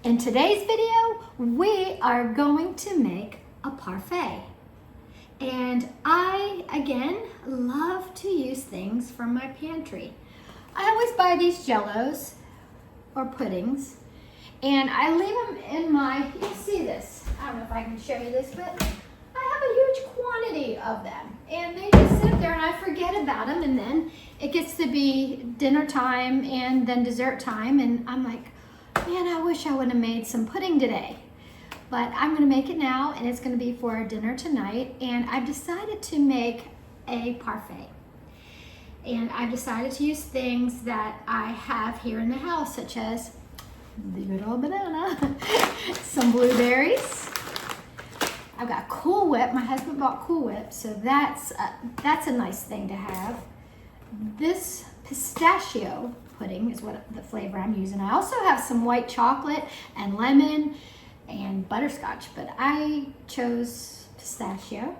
In today's video, we are going to make a parfait. And I, again, love to use things from my pantry. I always buy these jellos or puddings, and I leave them in my, you can see this, I don't know if I can show you this, but I have a huge quantity of them. And they just sit there and I forget about them, and then it gets to be dinner time and then dessert time, and I'm like, man, I wish I would have made some pudding today. But I'm gonna make it now, and it's gonna be for dinner tonight. And I've decided to make a parfait. And I've decided to use things that I have here in the house, such as the good old banana, some blueberries. I've got Cool Whip. My husband bought Cool Whip, so that's a nice thing to have. This pistachio pudding is what the flavor I'm using. I also have some white chocolate and lemon and butterscotch, but I chose pistachio.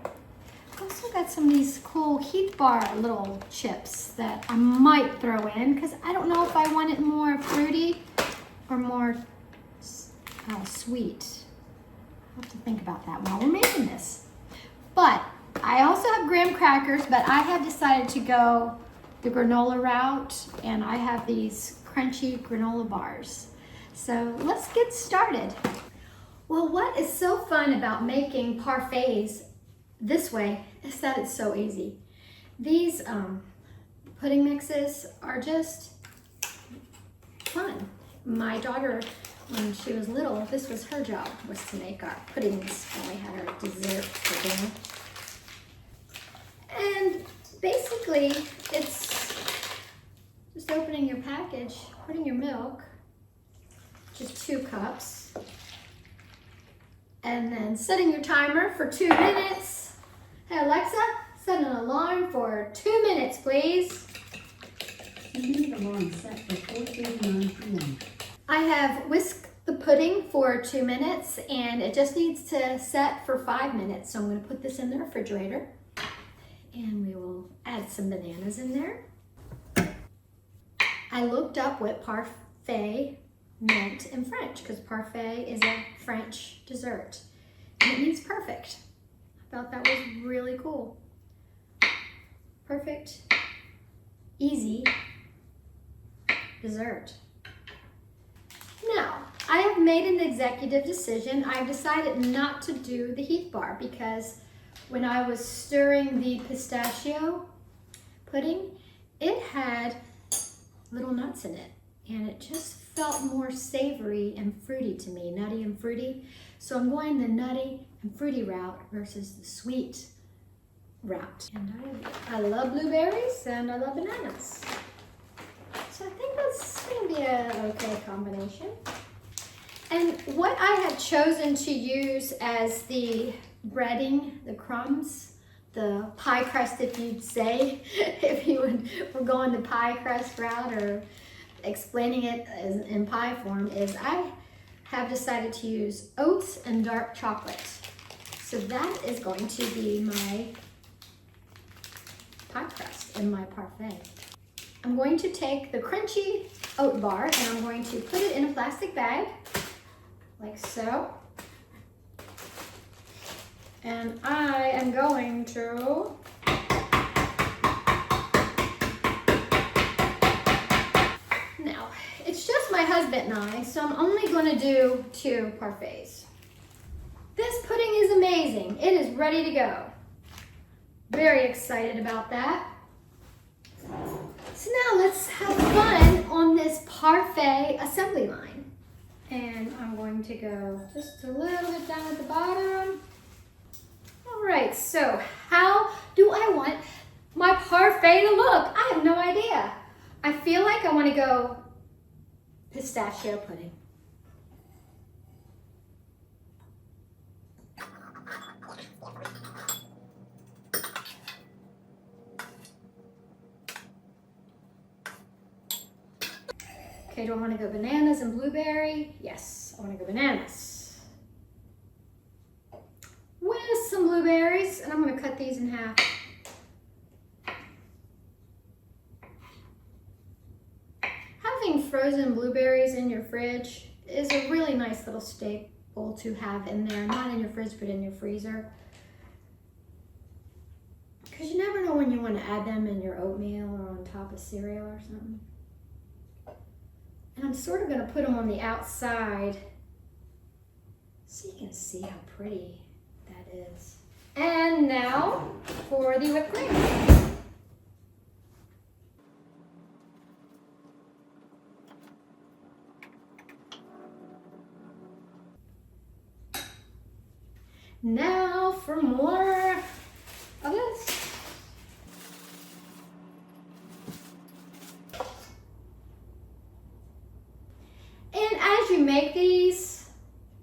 I also got some of these cool Heath Bar little chips that I might throw in because I don't know if I want it more fruity or more sweet. I'll have to think about that while we're making this. But I also have graham crackers, but I have decided to go the granola route, and I have these crunchy granola bars. So let's get started. Well, what is so fun about making parfaits this way is that it's so easy. These pudding mixes are just fun. My daughter, when she was little, this was her job, was to make our puddings when we had our dessert for dinner. And basically, it's just opening your package, putting your milk, just 2 cups, and then setting your timer for 2 minutes. Hey Alexa, set an alarm for 2 minutes, please. Alarm set for 4:39 p.m. I have whisked the pudding for 2 minutes, and it just needs to set for 5 minutes. So I'm going to put this in the refrigerator, and we will add some bananas in there. I looked up what parfait meant in French because parfait is a French dessert, and it means perfect. I thought that was really cool. Perfect, easy dessert. Now, I have made an executive decision. I've decided not to do the Heath Bar because when I was stirring the pistachio pudding, it had little nuts in it, and it just felt more savory and fruity to me, nutty and fruity. So I'm going the nutty and fruity route versus the sweet route. And I love blueberries and I love bananas. So I think that's gonna be an okay combination. And what I had chosen to use as the breading, the crumbs, the pie crust, if you'd say, if you were going the pie crust route or explaining it as in pie form, is I have decided to use oats and dark chocolate. So that is going to be my pie crust in my parfait. I'm going to take the crunchy oat bar and I'm going to put it in a plastic bag, like so. And I am going to now, it's just my husband and I, so I'm only going to do 2 parfaits. This pudding is amazing. It is ready to go. Very excited about that. So now let's have fun on this parfait assembly line. And I'm going to go just a little bit down at the bottom. All right, so how do I want my parfait to look? I have no idea. I feel like I want to go pistachio pudding. Okay, do I want to go bananas and blueberry? Yes, I want to go bananas. With some blueberries, and I'm going to cut these in half. Having frozen blueberries in your fridge is a really nice little staple to have in there, not in your fridge, but in your freezer. Because you never know when you want to add them in your oatmeal or on top of cereal or something. And I'm sort of going to put them on the outside so you can see how pretty that is. And now for the whipped cream. Now for more of this. And as you make these,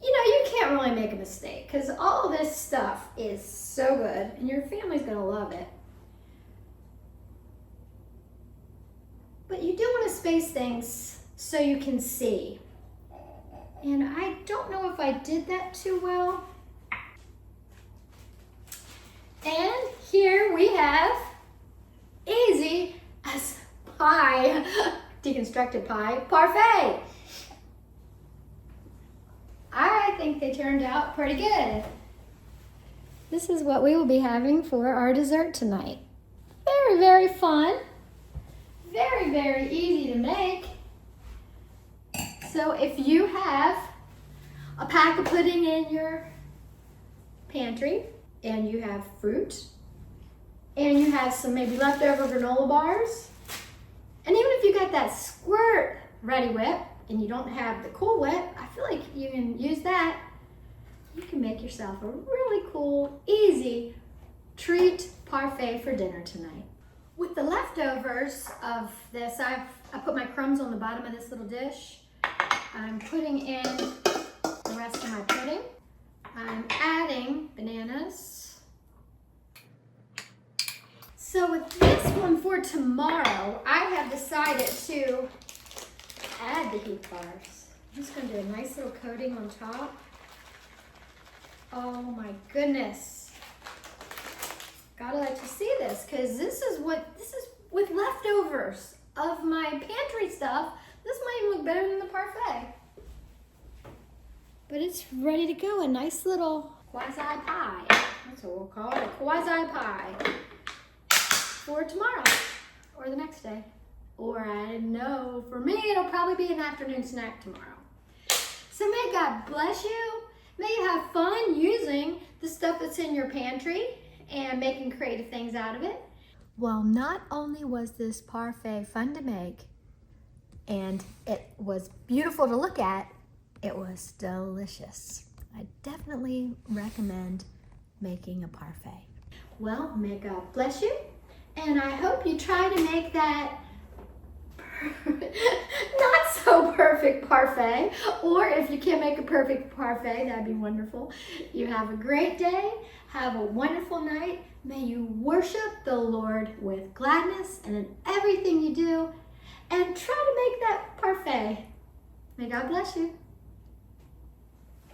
you know, you can't really make a mistake because all this stuff is so good and your family's gonna love it. But you do want to space things so you can see. And I don't know if I did that too well. And here we have easy as pie, deconstructed pie, Parfait. I think they turned out pretty good. This is what we will be having for our dessert tonight. Very, very fun. Very, very easy to make. So if you have a pack of pudding in your pantry, and you have fruit, and you have some maybe leftover granola bars, and even if you got that squirt ready whip, and you don't have the Cool Whip, I feel like you can use that. You can make yourself a really cool, easy treat parfait for dinner tonight. With the leftovers of this, I put my crumbs on the bottom of this little dish. I'm putting in the rest of my pudding. I'm adding bananas. So with this one for tomorrow, I have decided to add the heat bars. I'm just going to do a nice little coating on top. Oh my goodness. Gotta let you see this, because this is with leftovers of my pantry stuff. This might even look better than the parfait. But it's ready to go, a nice little quasi pie. That's what we'll call it, a quasi pie. For tomorrow, or the next day. Or I know, for me, it'll probably be an afternoon snack tomorrow. So may God bless you. May you have fun using the stuff that's in your pantry and making creative things out of it. Well, not only was this parfait fun to make, and it was beautiful to look at, it was delicious. I definitely recommend making a parfait. Well, may God bless you, and I hope you try to make that not so perfect parfait, or if you can't make a perfect parfait, that'd be wonderful. You have a great day, have a wonderful night. May you worship the Lord with gladness and in everything you do, and try to make that parfait. May God bless you.